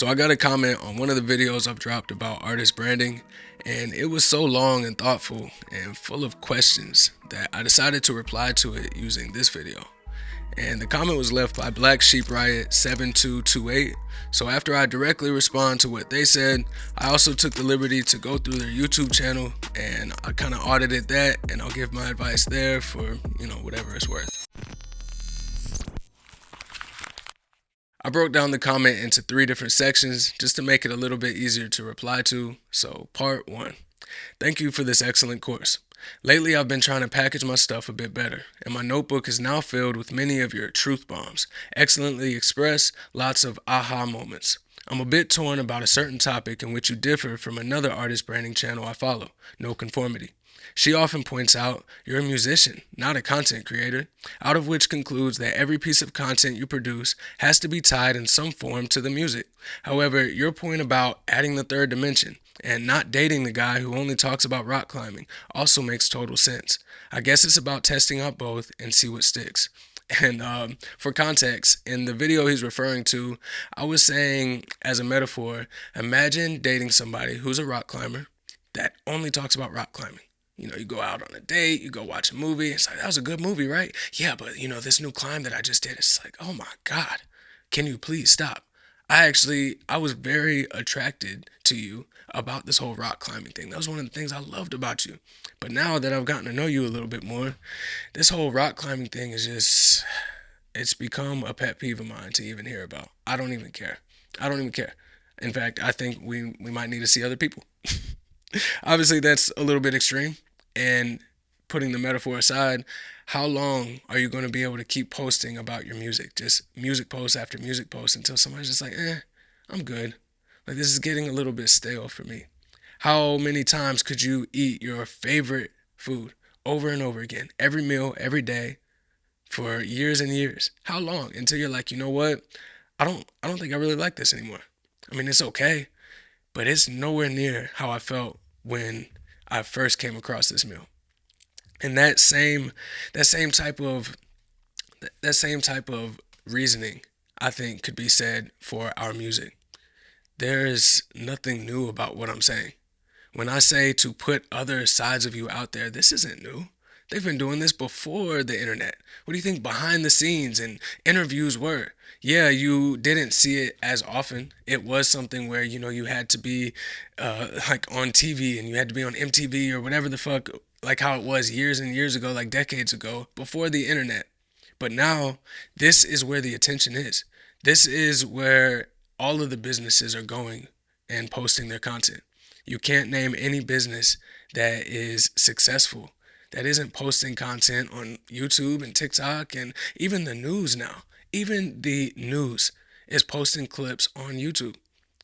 So I got a comment on one of the videos I've dropped about artist branding, and it was so long and thoughtful and full of questions that I decided to reply to it using this video. And the comment was left by Black Sheep Riot 7228. So after I directly respond to what they said, I also took the liberty to go through their YouTube channel and I kind of audited that, and I'll give my advice there for, whatever it's worth. I broke down the comment into 3 different sections just to make it a little bit easier to reply to. So, part 1. Thank you for this excellent course. Lately, I've been trying to package my stuff a bit better, and my notebook is now filled with many of your truth bombs, excellently expressed, lots of aha moments. I'm a bit torn about a certain topic in which you differ from another artist branding channel I follow, No Conformity. She often points out you're a musician, not a content creator, out of which concludes that every piece of content you produce has to be tied in some form to the music. However, your point about adding the third dimension and not dating the guy who only talks about rock climbing also makes total sense. I guess it's about testing out both and see what sticks. And for context, in the video he's referring to, I was saying as a metaphor, imagine dating somebody who's a rock climber that only talks about rock climbing. You go out on a date, you go watch a movie. It's like, that was a good movie, right? Yeah, but this new climb that I just did, it's like, oh my God, can you please stop? I was very attracted to you about this whole rock climbing thing. That was one of the things I loved about you. But now that I've gotten to know you a little bit more, this whole rock climbing thing it's become a pet peeve of mine to even hear about. I don't even care. I don't even care. In fact, I think we might need to see other people. Obviously, that's a little bit extreme. And putting the metaphor aside, how long are you going to be able to keep posting about your music? Just music post after music post until somebody's just like, I'm good. Like, this is getting a little bit stale for me. How many times could you eat your favorite food over and over again, every meal, every day, for years and years? How long? Until you're like, you know what? I don't think I really like this anymore. I mean, it's okay, but it's nowhere near how I felt when I first came across this meal. And that same type of reasoning, I think, could be said for our music. There is nothing new about what I'm saying. When I say to put other sides of you out there, this isn't new. They've been doing this before the internet. What do you think behind the scenes and interviews were? Yeah, you didn't see it as often. It was something where, you had to be like on TV, and you had to be on MTV or whatever the fuck, like how it was years and years ago, like decades ago, before the internet. But now, this is where the attention is. This is where all of the businesses are going and posting their content. You can't name any business that is successful that isn't posting content on YouTube and TikTok, and even the news now. Even the news is posting clips on YouTube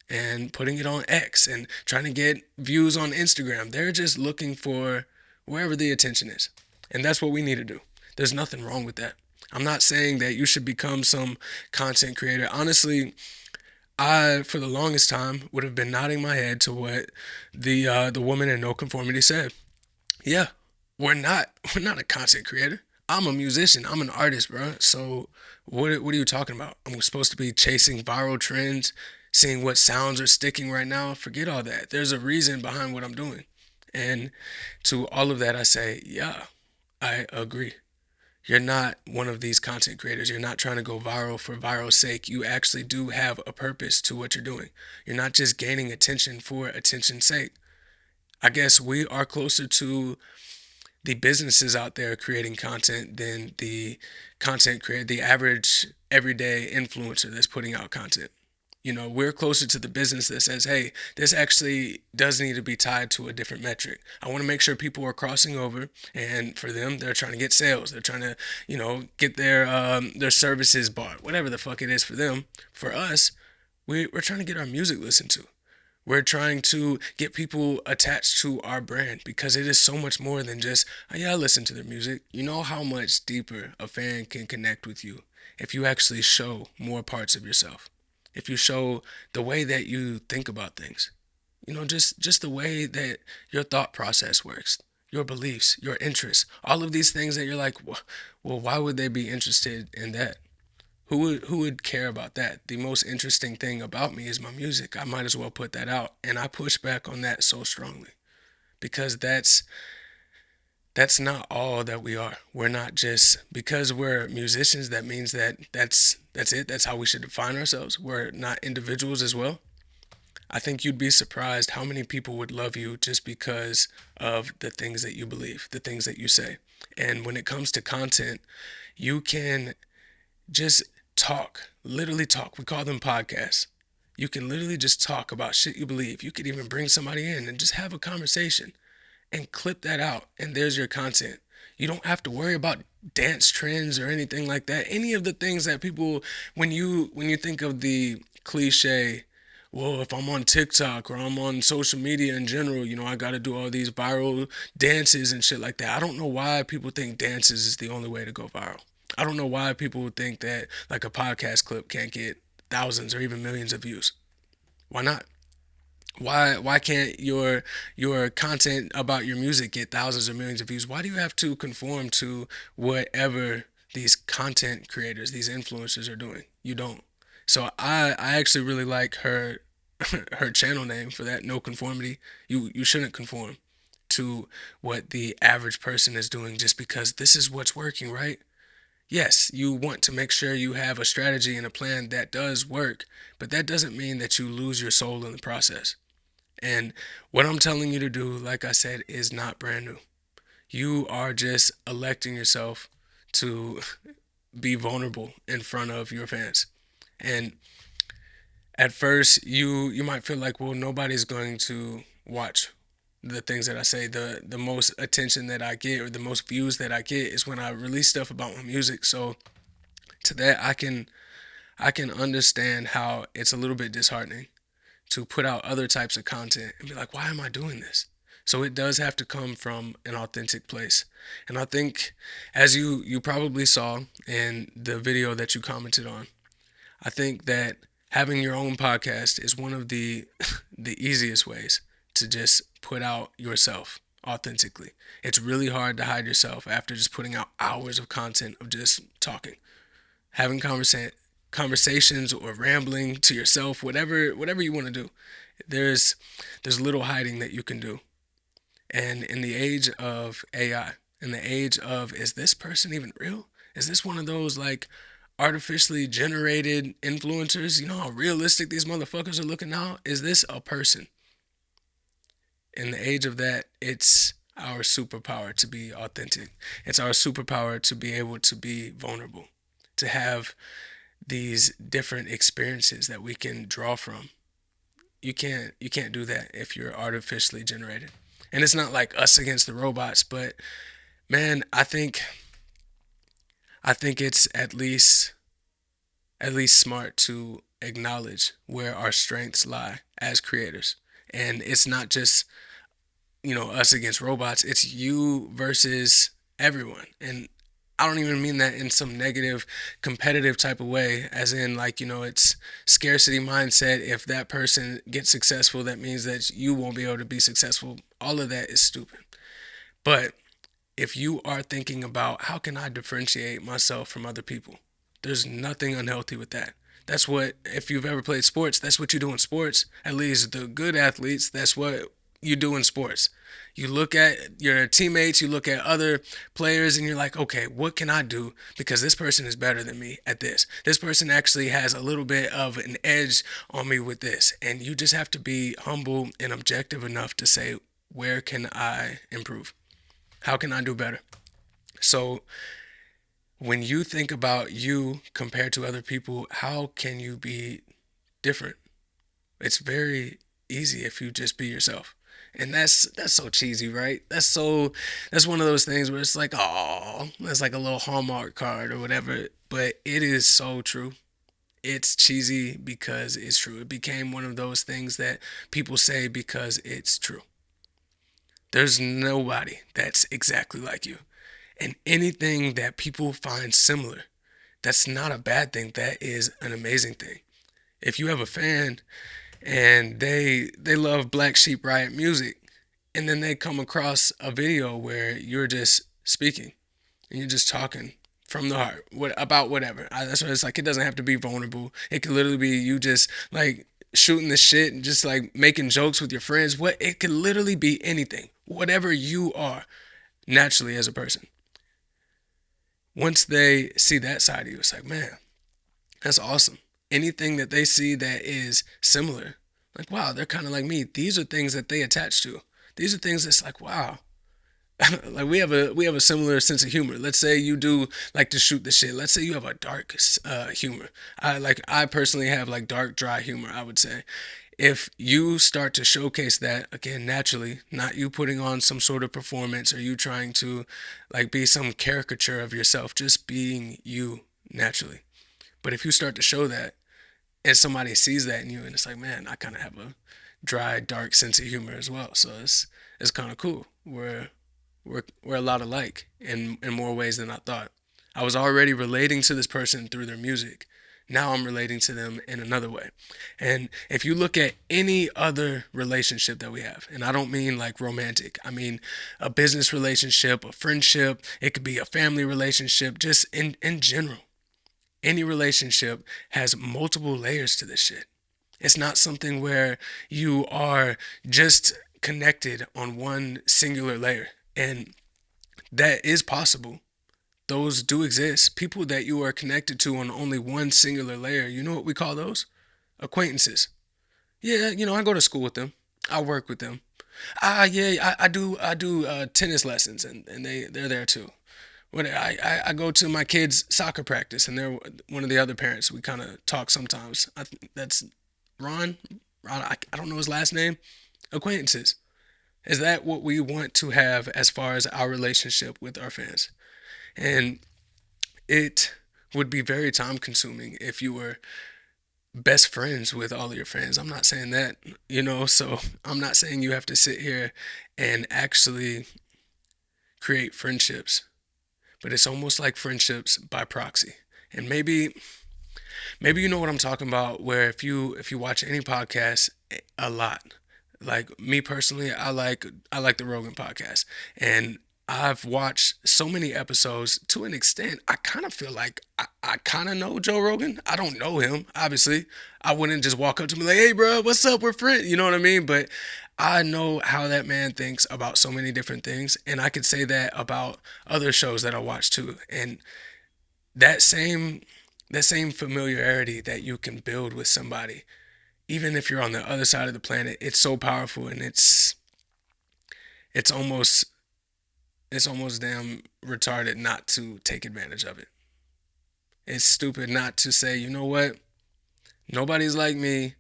and putting it on X and trying to get views on Instagram. They're just looking for wherever the attention is. And that's what we need to do. There's nothing wrong with that. I'm not saying that you should become some content creator. Honestly, I, for the longest time, would have been nodding my head to what the woman in No Conformity said. Yeah, we're not a content creator. I'm a musician. I'm an artist, bro. So what are you talking about? I'm supposed to be chasing viral trends, seeing what sounds are sticking right now. Forget all that. There's a reason behind what I'm doing. And to all of that, I say, yeah, I agree. You're not one of these content creators. You're not trying to go viral for viral sake. You actually do have a purpose to what you're doing. You're not just gaining attention for attention's sake. I guess we are closer to the businesses out there creating content than the content creator, the average everyday influencer that's putting out content. We're closer to the business that says, hey, this actually does need to be tied to a different metric. I want to make sure people are crossing over, and for them, they're trying to get sales. They're trying to, get their services bought, whatever the fuck it is for them. For us, we're trying to get our music listened to. We're trying to get people attached to our brand because it is so much more than just, oh, yeah, I listen to their music. You know how much deeper a fan can connect with you if you actually show more parts of yourself. If you show the way that you think about things, just the way that your thought process works, your beliefs, your interests, all of these things that you're like, well, why would they be interested in that? Who would care about that? The most interesting thing about me is my music. I might as well put that out. And I push back on that so strongly because that's not all that we are. We're not just because we're musicians, that means that's it. That's how we should define ourselves. We're not individuals as well. I think you'd be surprised how many people would love you just because of the things that you believe, the things that you say. And when it comes to content, you can just talk, literally talk. We call them podcasts. You can literally just talk about shit you believe. You could even bring somebody in and just have a conversation and clip that out, and there's your content. You don't have to worry about dance trends or anything like that. Any of the things that people, when you think of the cliche, well, if I'm on TikTok or I'm on social media in general, I got to do all these viral dances and shit like that. I don't know why people think dances is the only way to go viral. I don't know why people would think that like a podcast clip can't get thousands or even millions of views. Why not? Why can't your content about your music get thousands or millions of views? Why do you have to conform to whatever these content creators, these influencers are doing? You don't. So I actually really like her her channel name for that, no conformity. You shouldn't conform to what the average person is doing just because this is what's working, right? Yes, you want to make sure you have a strategy and a plan that does work, but that doesn't mean that you lose your soul in the process. And what I'm telling you to do, like I said, is not brand new. You are just electing yourself to be vulnerable in front of your fans. And at first, you might feel like, well, nobody's going to watch the things that I say. The most attention that I get or the most views that I get is when I release stuff about my music. So to that, I can understand how it's a little bit disheartening to put out other types of content and be like, why am I doing this? So it does have to come from an authentic place. And I think as you probably saw in the video that you commented on, I think that having your own podcast is one of the the easiest ways to just put out yourself authentically. It's really hard to hide yourself after just putting out hours of content of just talking, having conversations or rambling to yourself, whatever you want to do. There's little hiding that you can do. And in the age of AI, in the age of is this person even real? Is this one of those like artificially generated influencers? You know how realistic these motherfuckers are looking now? Is this a person? In the age of that, it's our superpower to be authentic. It's our superpower to be able to be vulnerable, to have these different experiences that we can draw from. You can't do that if you're artificially generated. And it's not like us against the robots, but man, I think it's at least smart to acknowledge where our strengths lie as creators. And it's not just, us against robots, it's you versus everyone. And I don't even mean that in some negative competitive type of way, as in like, it's scarcity mindset. If that person gets successful, that means that you won't be able to be successful. All of that is stupid. But if you are thinking about how can I differentiate myself from other people, there's nothing unhealthy with that. That's what, if you've ever played sports, that's what you do in sports. At least the good athletes, that's what you do in sports. You look at your teammates, you look at other players, and you're like, okay, what can I do? Because this person is better than me at this. This person actually has a little bit of an edge on me with this. And you just have to be humble and objective enough to say, where can I improve? How can I do better? So when you think about you compared to other people, how can you be different? It's very easy if you just be yourself. And that's so cheesy, right? That's one of those things where it's like, oh, that's like a little Hallmark card or whatever. But it is so true. It's cheesy because it's true. It became one of those things that people say because it's true. There's nobody that's exactly like you. And anything that people find similar, that's not a bad thing. That is an amazing thing. If you have a fan and they love Black Sheep Riot music, and then they come across a video where you're just speaking and you're just talking from the heart. What about whatever? That's what it's like. It doesn't have to be vulnerable. It could literally be you just like shooting the shit and just like making jokes with your friends. What it could literally be anything. Whatever you are naturally as a person. Once they see that side of you, it's like, man, that's awesome. Anything that they see that is similar, like, wow, they're kind of like me. These are things that they attach to. These are things that's like, wow, like we have a similar sense of humor. Let's say you do like to shoot the shit. Let's say you have a dark humor. I personally have like dark, dry humor, I would say. If you start to showcase that again naturally, not you putting on some sort of performance or you trying to like be some caricature of yourself, just being you naturally. But if you start to show that and somebody sees that in you and it's like, man, I kind of have a dry, dark sense of humor as well. So it's kind of cool. We're a lot alike in more ways than I thought. I was already relating to this person through their music. Now I'm relating to them in another way. And if you look at any other relationship that we have, and I don't mean like romantic, I mean a business relationship, a friendship, it could be a family relationship, just in general. Any relationship has multiple layers to this shit. It's not something where you are just connected on one singular layer. And that is possible. Those do exist. People that you are connected to on only one singular layer, you know what we call those? Acquaintances. Yeah, I go to school with them. I work with them. Yeah, I do tennis lessons and they're there too. When I go to my kids' soccer practice and they're one of the other parents. We kind of talk sometimes. That's Ron. I don't know his last name. Acquaintances. Is that what we want to have as far as our relationship with our fans? And it would be very time consuming if you were best friends with all of your fans. I'm not saying that, so I'm not saying you have to sit here and actually create friendships, but it's almost like friendships by proxy. And maybe you know what I'm talking about where if you watch any podcast a lot, like me personally, I like the Rogan podcast, and I've watched so many episodes to an extent. I kind of feel like I kind of know Joe Rogan. I don't know him, obviously. I wouldn't just walk up to me like, "Hey, bro, what's up? We're friends." You know what I mean? But I know how that man thinks about so many different things, and I could say that about other shows that I watch too. And that same that same familiarity that you can build with somebody, even if you're on the other side of the planet, it's so powerful, and it's almost it's almost damn retarded not to take advantage of it. It's stupid not to say, you know what? Nobody's like me.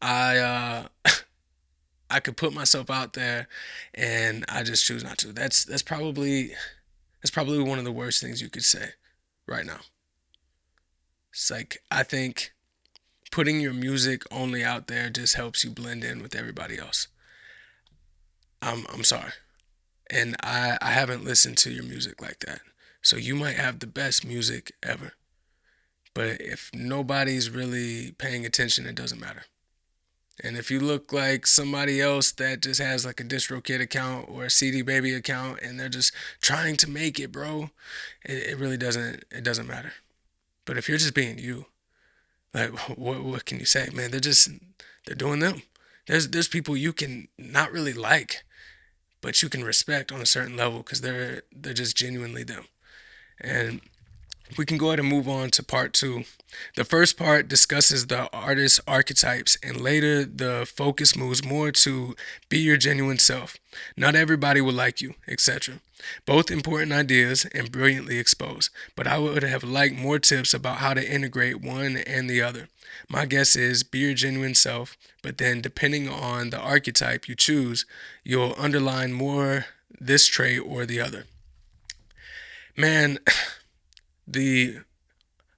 I I could put myself out there, and I just choose not to. That's probably one of the worst things you could say right now. It's like I think putting your music only out there just helps you blend in with everybody else. I'm sorry. And I haven't listened to your music like that. So you might have the best music ever. But if nobody's really paying attention, it doesn't matter. And if you look like somebody else that just has like a DistroKid account or a CD Baby account and they're just trying to make it, bro, it really doesn't matter. But if you're just being you, like what can you say? Man, they're doing them. There's people you can not really like, but you can respect on a certain level because they're just genuinely them. And we can go ahead and move on to part two. The first part discusses the artist archetypes, and later the focus moves more to be your genuine self. Not everybody will like you, etc. Both important ideas and brilliantly exposed, but I would have liked more tips about how to integrate one and the other. My guess is be your genuine self, but then depending on the archetype you choose, you'll underline more this trait or the other. Man, the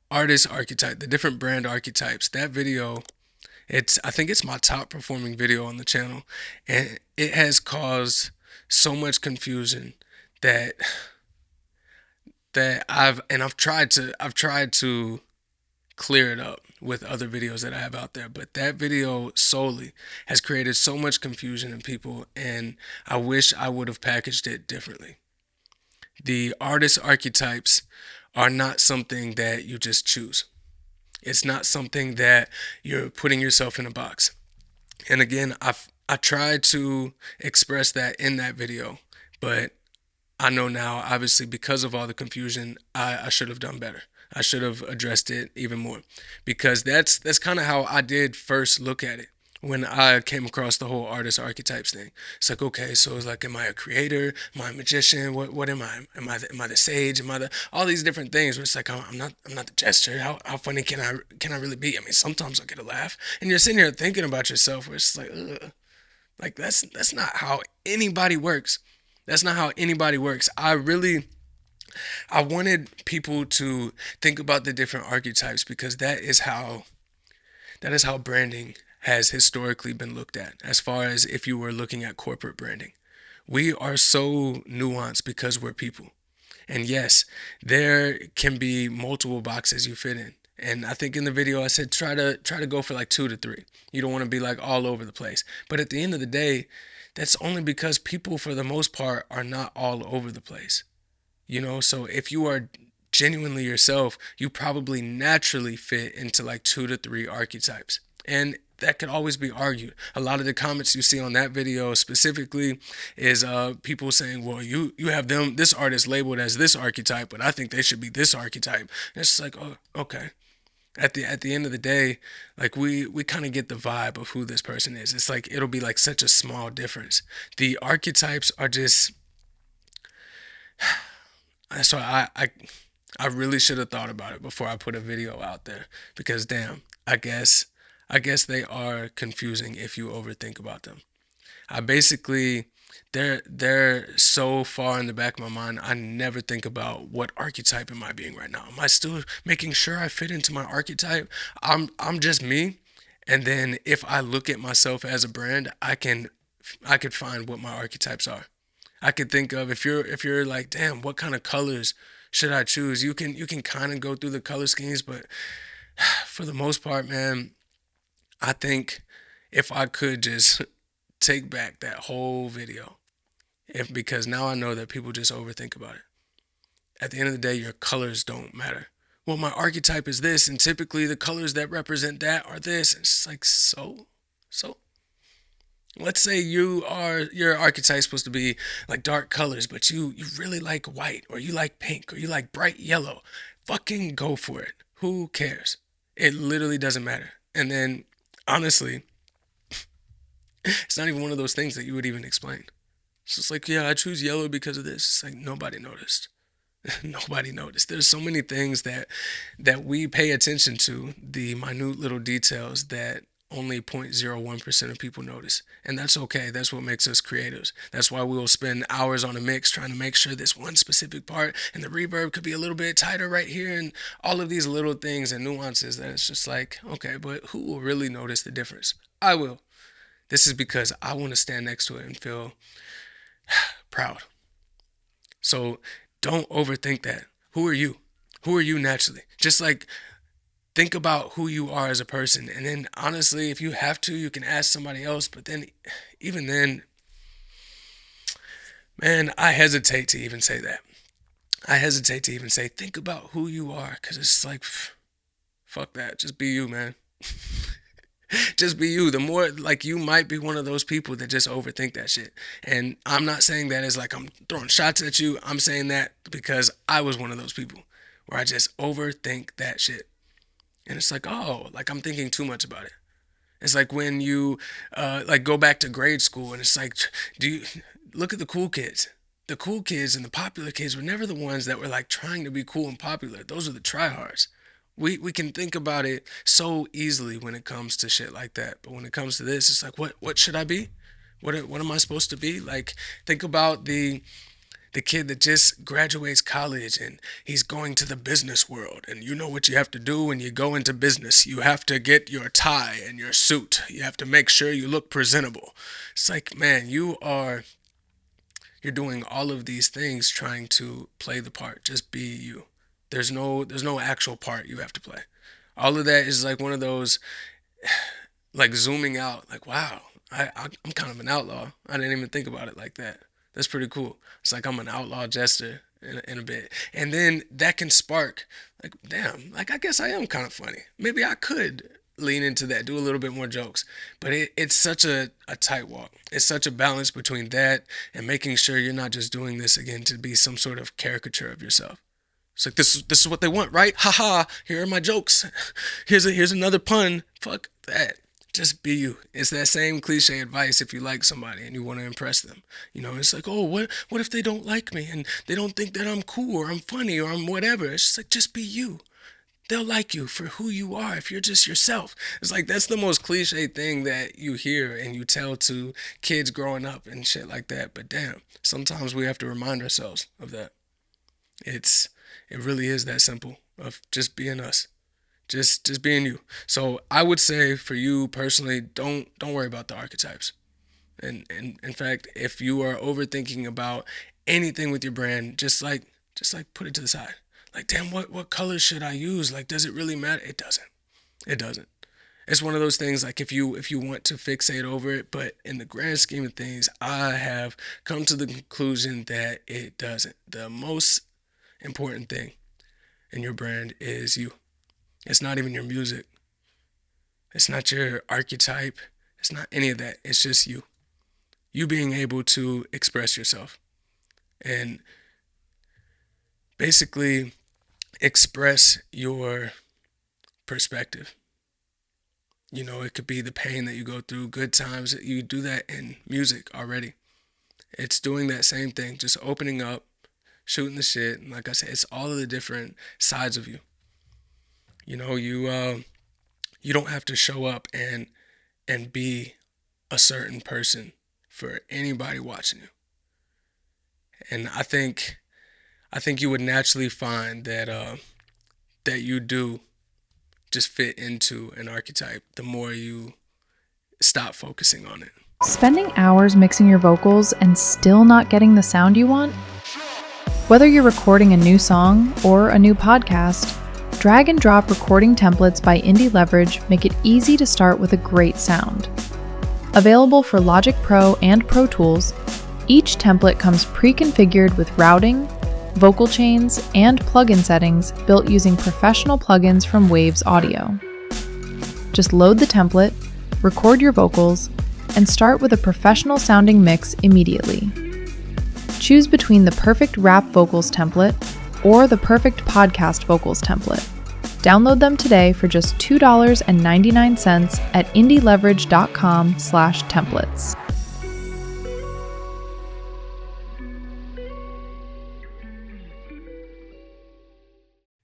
artist archetype, the different brand archetypes, that video, I think it's my top performing video on the channel, and it has caused so much confusion that I've tried to clear it up with other videos that I have out there, but that video solely has created so much confusion in people, and I wish I would have packaged it differently. The artist archetypes are not something that you just choose. It's not something that you're putting yourself in a box. And again, I tried to express that in that video, but I know now, obviously, because of all the confusion, I should have done better. I should have addressed it even more, because that's kind of how I did first look at it when I came across the whole artist archetypes thing. It's like, okay, so it's like, am I a creator? Am I a magician? What am I? Am I the sage? Am I the all these different things? Where it's like, I'm not the jester. How funny can I really be? I mean, sometimes I'll get a laugh, and you're sitting here thinking about yourself, where it's like, ugh. Like that's not how anybody works. That's not how anybody works. I wanted people to think about the different archetypes, because that is how branding has historically been looked at, as far as if you were looking at corporate branding. We are so nuanced because we're people. And yes, there can be multiple boxes you fit in. And I think in the video I said try to go for like 2 to 3. You don't want to be like all over the place. But at the end of the day, that's only because people for the most part are not all over the place. So if you are genuinely yourself, you probably naturally fit into like 2 to 3 archetypes. And that could always be argued. A lot of the comments you see on that video specifically is people saying, well, you have this artist labeled as this archetype, but I think they should be this archetype. And it's like, oh, okay. At the end of the day, like we kind of get the vibe of who this person is. It's like it'll be like such a small difference. The archetypes are just, so I really should have thought about it before I put a video out there, because damn, I guess they are confusing if you overthink about them. I basically they're so far in the back of my mind. I never think about what archetype am I being right now. Am I still making sure I fit into my archetype? I'm just me. And then if I look at myself as a brand, I could find what my archetypes are. I could think of, if you're like, damn, what kind of colors should I choose? You can kind of go through the color schemes, but for the most part, man, I think if I could just take back that whole video, if because now I know that people just overthink about it. At the end of the day, your colors don't matter. Well, my archetype is this, and typically the colors that represent that are this. And it's like, so. Let's say your archetype supposed to be like dark colors, but you really like white, or you like pink, or you like bright yellow. Fucking go for it. Who cares? It literally doesn't matter. And then honestly, it's not even one of those things that you would even explain. It's just like, yeah, I choose yellow because of this. It's like nobody noticed. Nobody noticed. There's so many things that we pay attention to, the minute little details that only 0.01% of people notice. And that's okay. That's what makes us creatives. That's why we will spend hours on a mix trying to make sure this one specific part and the reverb could be a little bit tighter right here, and all of these little things and nuances that it's just like, okay, but who will really notice the difference? I will. This is because I want to stand next to it and feel proud. So don't overthink that. Who are you? Who are you naturally? Just like think about who you are as a person. And then honestly, if you have to, you can ask somebody else. But then, even then, man, I hesitate to even say that. I hesitate to even say, think about who you are. Because it's like, fuck that. Just be you, man. Just be you. The more, like, you might be one of those people that just overthink that shit. And I'm not saying that as like I'm throwing shots at you. I'm saying that because I was one of those people where I just overthink that shit. And it's like, oh, like I'm thinking too much about it. It's like when you like go back to grade school, and it's like, do you look at the cool kids? The cool kids and the popular kids were never the ones that were like trying to be cool and popular. Those are the tryhards. We can think about it so easily when it comes to shit like that, but when it comes to this, it's like, what should I be? What am I supposed to be? Like, think about the kid that just graduates college and he's going to the business world, and you know what you have to do when you go into business. You have to get your tie and your suit. You have to make sure you look presentable. It's like, man, you're doing all of these things trying to play the part. Just be you. There's no actual part you have to play. All of that is like one of those, like, zooming out, like, wow, I'm kind of an outlaw. I didn't even think about it like that. That's pretty cool. It's like I'm an outlaw jester, in a bit. And then that can spark, like, damn, like, I guess I am kind of funny. Maybe I could lean into that, do a little bit more jokes. But it's such a tight walk. It's such a balance between that and making sure you're not just doing this again to be some sort of caricature of yourself. It's like this is what they want, right? Haha, here are my jokes. Here's another pun. Fuck that. Just be you. It's that same cliche advice if you like somebody and you want to impress them. It's like, oh, what if they don't like me and they don't think that I'm cool or I'm funny or I'm whatever? It's just like, just be you. They'll like you for who you are if you're just yourself. It's like that's the most cliche thing that you hear and you tell to kids growing up and shit like that. But damn, sometimes we have to remind ourselves of that. It's it really is that simple of just being us. Just being you. So I would say for you personally, don't worry about the archetypes. And in fact, if you are overthinking about anything with your brand, just like put it to the side. Like, damn, what color should I use? Like, does it really matter? It doesn't. It doesn't. It's one of those things like if you want to fixate over it, but in the grand scheme of things, I have come to the conclusion that it doesn't. The most important thing in your brand is you. It's not even your music. It's not your archetype. It's not any of that. It's just you. You being able to express yourself and basically express your perspective. It could be the pain that you go through, good times. You do that in music already. It's doing that same thing, just opening up, shooting the shit. And like I said, it's all of the different sides of you. You don't have to show up and be a certain person for anybody watching you. And I think you would naturally find that you do just fit into an archetype the more you stop focusing on it. Spending hours mixing your vocals and still not getting the sound you want? Whether you're recording a new song or a new podcast, drag and drop recording templates by indieleverage make it easy to start with a great sound. Available for Logic Pro and Pro Tools, each template comes pre-configured with routing, vocal chains, and plugin settings built using professional plugins from Waves Audio. Just load the template, record your vocals, and start with a professional sounding mix immediately. Choose between the perfect rap vocals template or the perfect podcast vocals template. Download them today for just $2.99 at indieleverage.com/templates.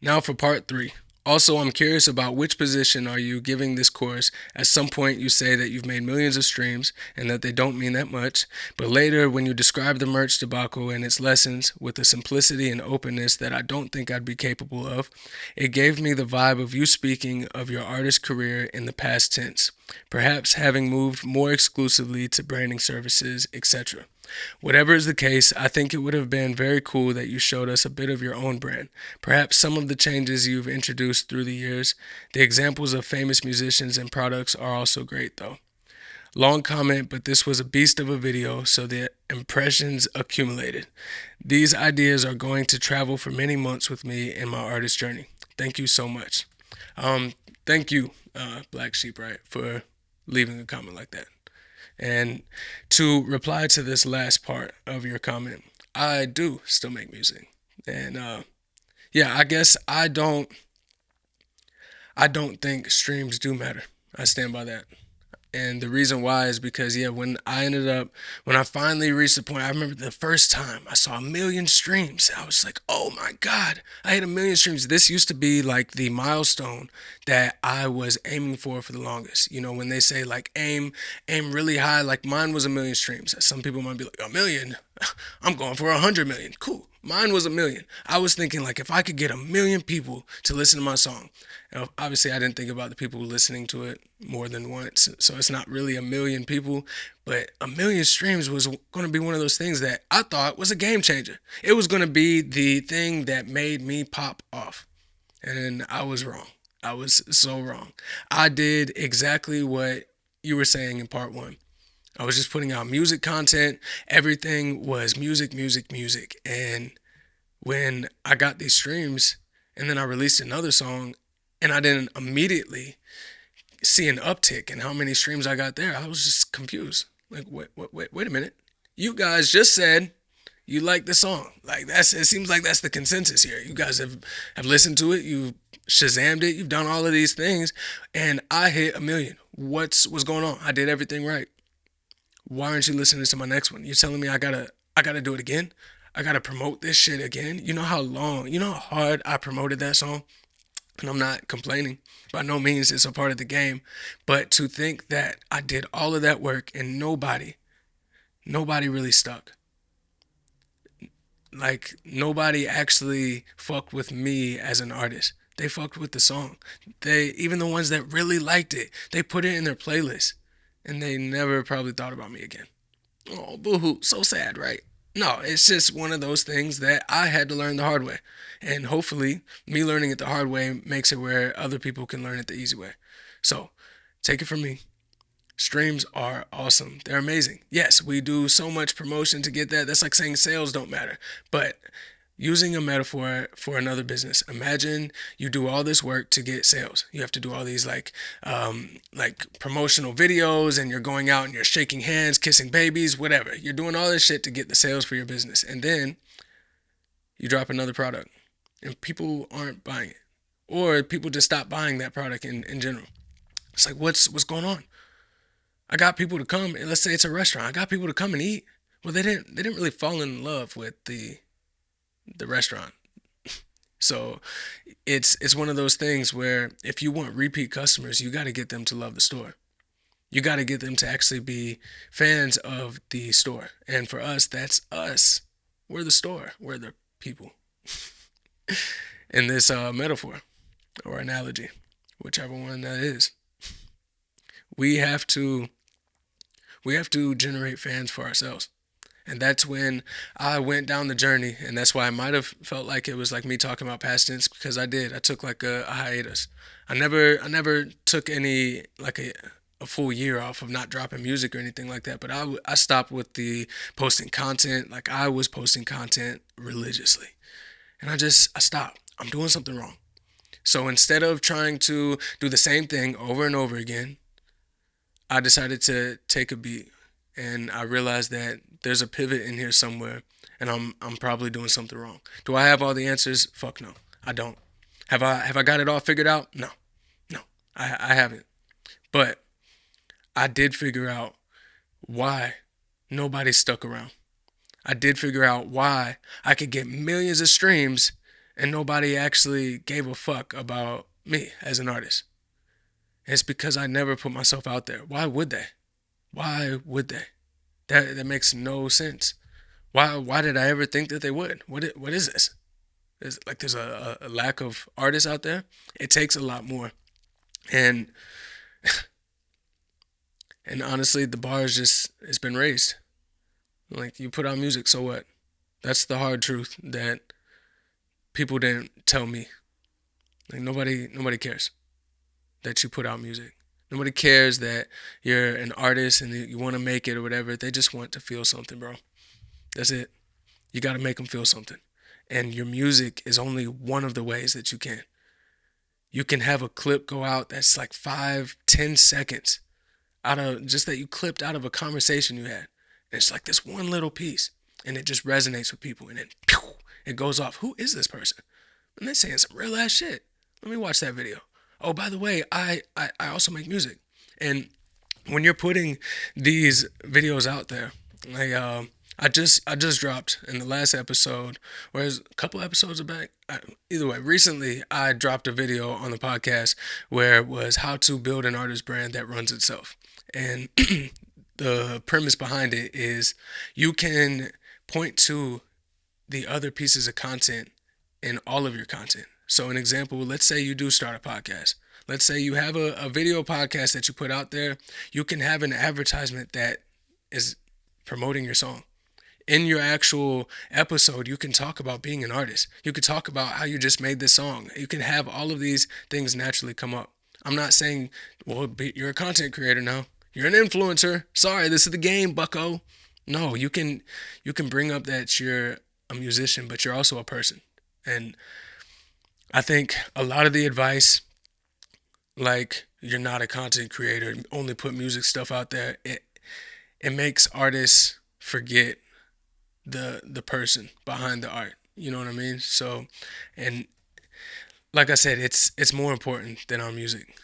Now for part 3. Also, I'm curious about which position are you giving this course. At some point, you say that you've made millions of streams and that they don't mean that much. But later, when you describe the merch debacle and its lessons with a simplicity and openness that I don't think I'd be capable of, it gave me the vibe of you speaking of your artist career in the past tense, perhaps having moved more exclusively to branding services, etc. Whatever is the case, I think it would have been very cool that you showed us a bit of your own brand. Perhaps some of the changes you've introduced through the years. The examples of famous musicians and products are also great though. Long comment, but this was a beast of a video, so the impressions accumulated. These ideas are going to travel for many months with me in my artist journey. Thank you so much. Thank you, Black Sheep, right, for leaving a comment like that. And to reply to this last part of your comment, I do still make music. And yeah, I guess I don't think streams do matter. I stand by that. And the reason why is because, when I finally reached the point, I remember the first time I saw 1 million streams, I was like, oh my God, I hit 1 million streams. This used to be like the milestone that I was aiming for the longest. When they say like aim really high, like mine was 1 million streams. Some people might be like, 1 million? I'm going for 100 million. Cool. Mine was 1 million. I was thinking like if I could get 1 million people to listen to my song. Now, obviously, I didn't think about the people listening to it more than once, so it's not really 1 million people, but 1 million streams was going to be one of those things that I thought was a game changer. It was going to be the thing that made me pop off, and I was wrong. I was so wrong. I did exactly what you were saying in part 1. I was just putting out music content. Everything was music, music, music, and when I got these streams and then I released another song and I didn't immediately see an uptick in how many streams I got there. I was just confused. Like, wait a minute. You guys just said you like the song. Like that's it seems like that's the consensus here. You guys have listened to it, you've Shazammed it, you've done all of these things, and I hit a million. What's going on? I did everything right. Why aren't you listening to my next one? You're telling me I gotta do it again? I gotta promote this shit again? You know how long, you know how hard I promoted that song? And I'm not complaining. By no means it's a part of the game. But to think that I did all of that work and nobody really stuck. Like nobody actually fucked with me as an artist. They fucked with the song. They even the ones that really liked it, they put it in their playlist and they never probably thought about me again. Oh, boo-hoo, so sad, right? No, it's just one of those things that I had to learn the hard way. And hopefully, me learning it the hard way makes it where other people can learn it the easy way. So, take it from me. Streams are awesome. They're amazing. Yes, we do so much promotion to get that. That's like saying sales don't matter. But using a metaphor for another business, imagine you do all this work to get sales. You have to do all these like promotional videos, and you're going out and you're shaking hands, kissing babies, whatever. You're doing all this shit to get the sales for your business, and then you drop another product, and people aren't buying it, or people just stop buying that product in general. It's like what's going on? I got people to come, and let's say it's a restaurant. I got people to come and eat. Well, they didn't really fall in love with the restaurant. So it's one of those things where if you want repeat customers, you got to get them to love the store. You got to get them to actually be fans of the store. And for us, that's us. We're the store. We're the people. In this metaphor or analogy, whichever one that is, we have to we have to generate fans for ourselves. And that's when I went down the journey, and that's why I might have felt like it was like me talking about past tense because I did. I took like a hiatus. I never took any like a full year off of not dropping music or anything like that. But I stopped with the posting content. Like I was posting content religiously, and I stopped. I'm doing something wrong. So instead of trying to do the same thing over and over again, I decided to take a beat, and I realized that there's a pivot in here somewhere, and I'm probably doing something wrong. Do I have all the answers? Fuck no, I don't. Have I got it all figured out? No, no, I haven't. But I did figure out why nobody stuck around. I did figure out why I could get millions of streams and nobody actually gave a fuck about me as an artist. It's because I never put myself out there. Why would they? Why would they? That makes no sense. Why did I ever think that they would? What is this? There's a lack of artists out there. It takes a lot more, and and honestly, the bar is just it's been raised. Like you put out music, so what? That's the hard truth that people didn't tell me. Like nobody cares that you put out music. Nobody cares that you're an artist and you want to make it or whatever. They just want to feel something, bro. That's it. You got to make them feel something. And your music is only one of the ways that you can. You can have a clip go out that's like 5, 10 seconds out of just that you clipped out of a conversation you had. And it's like this one little piece and it just resonates with people. And then pew, it goes off. Who is this person? And they're saying some real ass shit. Let me watch that video. Oh, by the way, I also make music. And when you're putting these videos out there, like I just dropped in the last episode, or it was a couple episodes back. Either way, recently I dropped a video on the podcast where it was how to build an artist brand that runs itself. And the premise behind it is you can point to the other pieces of content in all of your content. So an example, let's say you do start a podcast. Let's say you have a video podcast that you put out there. You can have an advertisement that is promoting your song. In your actual episode, you can talk about being an artist. You can talk about how you just made this song. You can have all of these things naturally come up. I'm not saying, well, you're a content creator now. You're an influencer. Sorry, this is the game, bucko. No, you can bring up that you're a musician, but you're also a person. And I think a lot of the advice, like you're not a content creator, only put music stuff out there, it makes artists forget the person behind the art. You know what I mean? So, and like I said, it's more important than our music.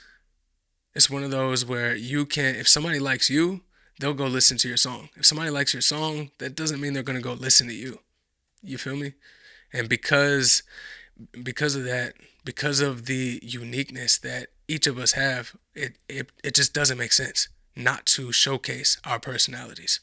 It's one of those where you can, if somebody likes you, they'll go listen to your song. If somebody likes your song, that doesn't mean they're gonna go listen to you. You feel me? And because of that, because of the uniqueness that each of us have, it just doesn't make sense not to showcase our personalities.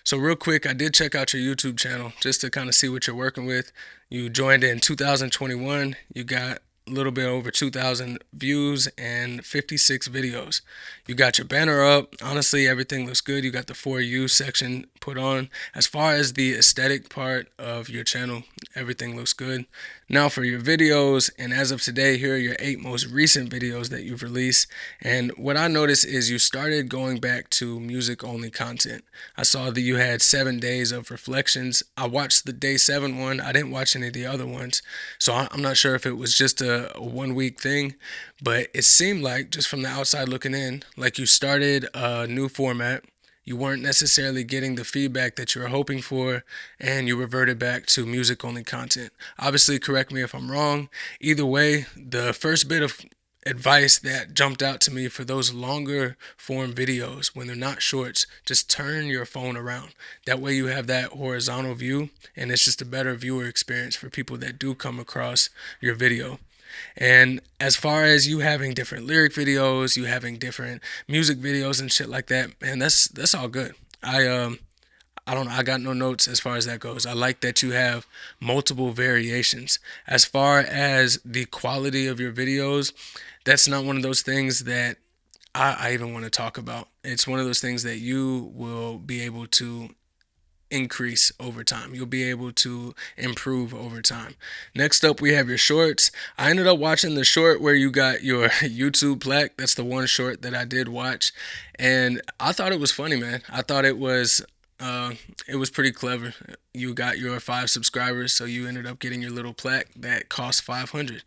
So real quick, I did check out your YouTube channel just to kind of see what you're working with. You joined in 2021. You got a little bit over 2,000 views and 56 videos. You got your banner up. Honestly, everything looks good. You got the For You section put on. As far as the aesthetic part of your channel, everything looks good. Now for your videos, and as of today, here are your 8 most recent videos that you've released. And what I noticed is you started going back to music only content. I saw that you had 7 days of reflections. I watched the day 7 one. I didn't watch any of the other ones. So I'm not sure if it was just a 1 week thing, but it seemed like, just from the outside looking in, like you started a new format. You weren't necessarily getting the feedback that you were hoping for, and you reverted back to music only content. Obviously, correct me if I'm wrong. Either way, the first bit of advice that jumped out to me for those longer form videos, when they're not shorts, just turn your phone around. That way you have that horizontal view, and it's just a better viewer experience for people that do come across your video. And as far as you having different lyric videos, you having different music videos and shit like that, man, that's all good. I don't know, I got no notes as far as that goes. I like that you have multiple variations. As far as the quality of your videos, that's not one of those things that I even want to talk about. It's one of those things that you will be able to increase over time. You'll be able to improve over time. Next up, we have your shorts. I ended up watching the short where you got your YouTube plaque. That's the one short that I did watch, and I thought it was funny, man. I thought it was pretty clever. You got your 5 subscribers, so you ended up getting your little plaque that cost 500.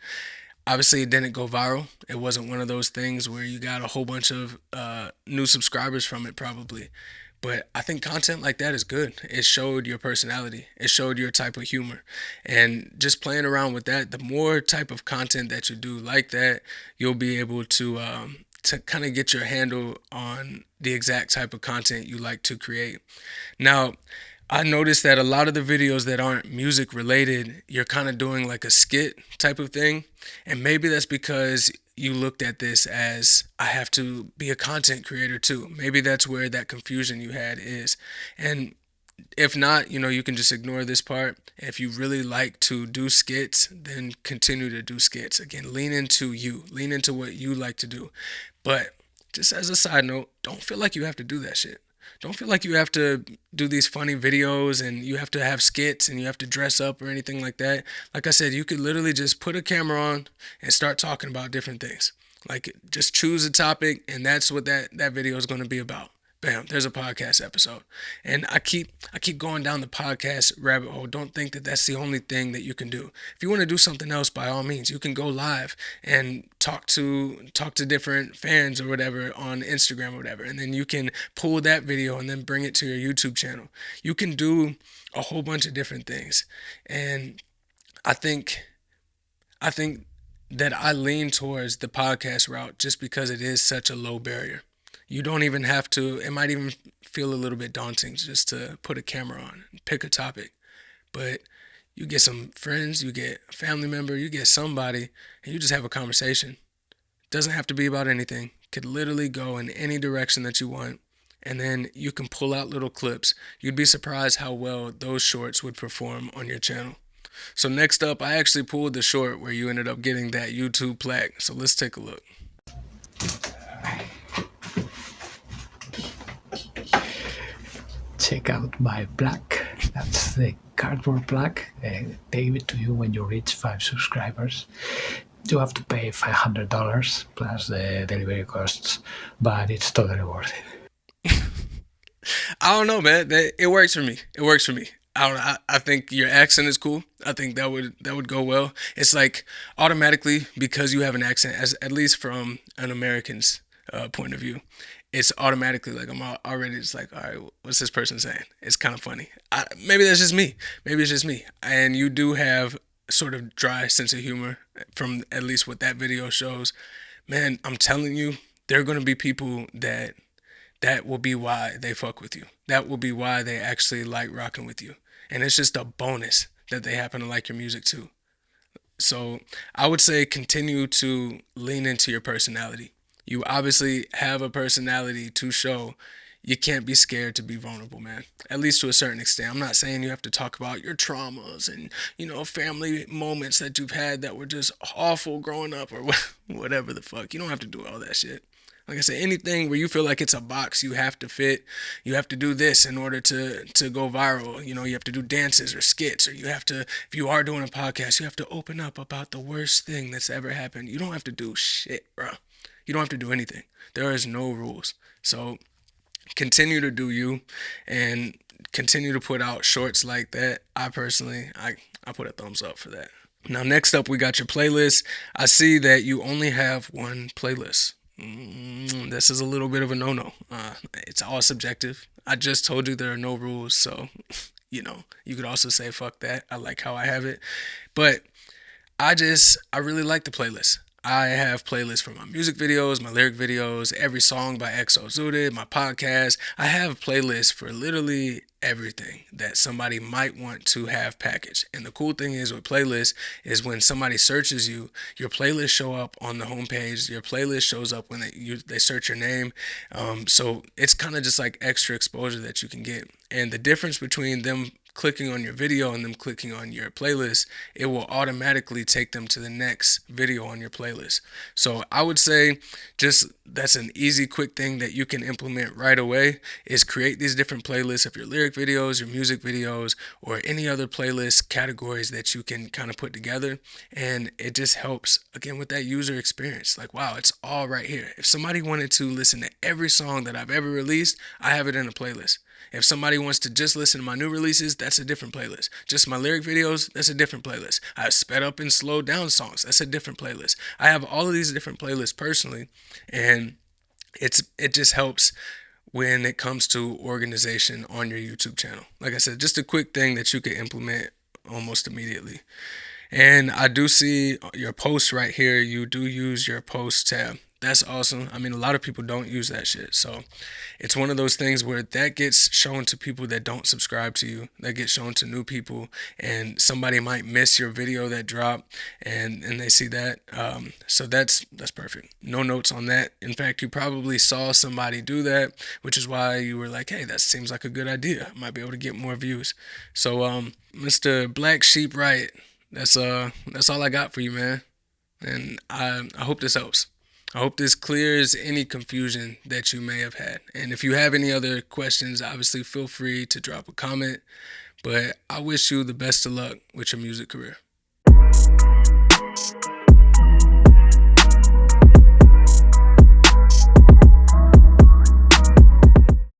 Obviously, it didn't go viral. It wasn't one of those things where you got a whole bunch of new subscribers from it, probably. But I think content like that is good. It showed your personality. It showed your type of humor. And just playing around with that, the more type of content that you do like that, you'll be able to kind of get your handle on the exact type of content you like to create. Now, I noticed that a lot of the videos that aren't music related, you're kind of doing like a skit type of thing. And maybe that's because you looked at this as, I have to be a content creator too. Maybe that's where that confusion you had is. And if not, you can just ignore this part. If you really like to do skits, then continue to do skits. Again, lean into you, lean into what you like to do. But just as a side note, don't feel like you have to do that shit. Don't feel like you have to do these funny videos and you have to have skits and you have to dress up or anything like that. Like I said, you could literally just put a camera on and start talking about different things. Like, just choose a topic, and that's what that video is going to be about. Bam, there's a podcast episode. And I keep going down the podcast rabbit hole. Don't think that that's the only thing that you can do. If you want to do something else, by all means, you can go live and talk to different fans or whatever on Instagram or whatever. And then you can pull that video and then bring it to your YouTube channel. You can do a whole bunch of different things. And I think that I lean towards the podcast route just because it is such a low barrier. You don't even have to, it might even feel a little bit daunting just to put a camera on and pick a topic. But you get some friends, you get a family member, you get somebody, and you just have a conversation. It doesn't have to be about anything. It could literally go in any direction that you want. And then you can pull out little clips. You'd be surprised how well those shorts would perform on your channel. So next up, I actually pulled the short where you ended up getting that YouTube plaque. So let's take a look. Check out my plaque. That's the cardboard plaque. They give it to you when you reach 5 subscribers. You have to pay $500 plus the delivery costs, but it's totally worth it. I don't know, man. It works for me. It works for me. I don't know. I think your accent is cool. I think that would go well. It's like automatically because you have an accent, as at least from an American's point of view, it's automatically like already just like, all right, what's this person saying? It's kind of funny. Maybe that's just me. Maybe it's just me. And you do have sort of dry sense of humor from at least what that video shows. Man, I'm telling you, there are gonna be people that will be why they fuck with you. That will be why they actually like rocking with you. And it's just a bonus that they happen to like your music too. So I would say continue to lean into your personality. You obviously have a personality to show. You can't be scared to be vulnerable, man. At least to a certain extent. I'm not saying you have to talk about your traumas and, family moments that you've had that were just awful growing up or whatever the fuck. You don't have to do all that shit. Like I said, anything where you feel like it's a box you have to fit, you have to do this in order to go viral. You have to do dances or skits, or you have to, if you are doing a podcast, you have to open up about the worst thing that's ever happened. You don't have to do shit, bro. You don't have to do anything. There is no rules. So continue to do you and continue to put out shorts like that. I personally, I put a thumbs up for that. Now, next up, we got your playlist. I see that you only have one playlist. This is a little bit of a no-no. It's all subjective. I just told you there are no rules, so you could also say fuck that. I like how I have it, but I really like the playlist. I have playlists for my music videos, my lyric videos, every song by XO Zooted, my podcast. I have playlists for literally everything that somebody might want to have packaged. And the cool thing is with playlists is when somebody searches you, your playlist show up on the homepage. Your playlist shows up when they search your name. So it's kind of just like extra exposure that you can get. And the difference between them clicking on your video and them clicking on your playlist, it will automatically take them to the next video on your playlist. So I would say just that's an easy, quick thing that you can implement right away is create these different playlists of your lyric videos, your music videos, or any other playlist categories that you can kind of put together. And it just helps, again, with that user experience. Like, wow, it's all right here. If somebody wanted to listen to every song that I've ever released, I have it in a playlist. If somebody wants to just listen to my new releases, that's a different playlist. Just my lyric videos, that's a different playlist. I have sped up and slowed down songs, that's a different playlist. I have all of these different playlists personally, and it just helps when it comes to organization on your YouTube channel. Like I said, just a quick thing that you can implement almost immediately. And I do see your post right here. You do use your post tab. That's awesome. I mean, a lot of people don't use that shit. So it's one of those things where that gets shown to people that don't subscribe to you. That gets shown to new people, and somebody might miss your video that dropped, and they see that. So that's perfect. No notes on that. In fact, you probably saw somebody do that, which is why you were like, hey, that seems like a good idea. I might be able to get more views. So Mr. Black Sheep Riot, that's all I got for you, man. And I hope this helps. I hope this clears any confusion that you may have had. And if you have any other questions, obviously feel free to drop a comment. But I wish you the best of luck with your music career.